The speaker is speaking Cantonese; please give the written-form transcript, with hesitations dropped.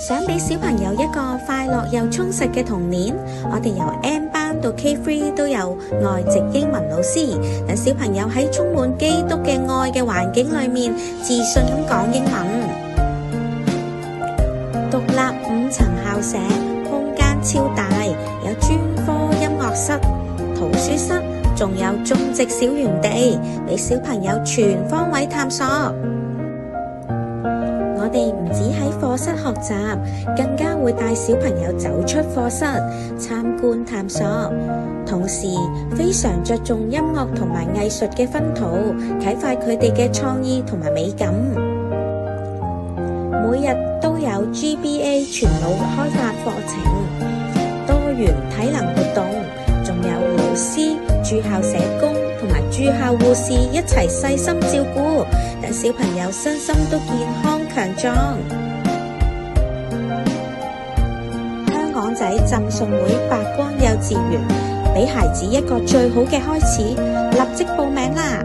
想俾小朋友一個快樂又充實嘅童年，我哋由 M 班到 K3 都有外籍英文老師，等小朋友喺充滿基督嘅愛嘅環境裏面，自信咁講英文。獨立5層校舍，空間超大，有專科音樂室、圖書室，仲有種植小園地，俾小朋友全方位探索。我哋唔止喺課室學習，更加會帶小朋友走出課室，參觀探索。同時非常着重音樂同埋藝術嘅薰陶，啟發佢哋嘅創意同埋美感。每日都有 GBA 全腦開發課程，多元體能活動，仲有老師、駐校社工同埋駐校護士一齊細心照顧，等小朋友身心都健康強壯。香港仔浸信會白光幼稚園，俾孩子一個最好嘅開始，立即報名啦！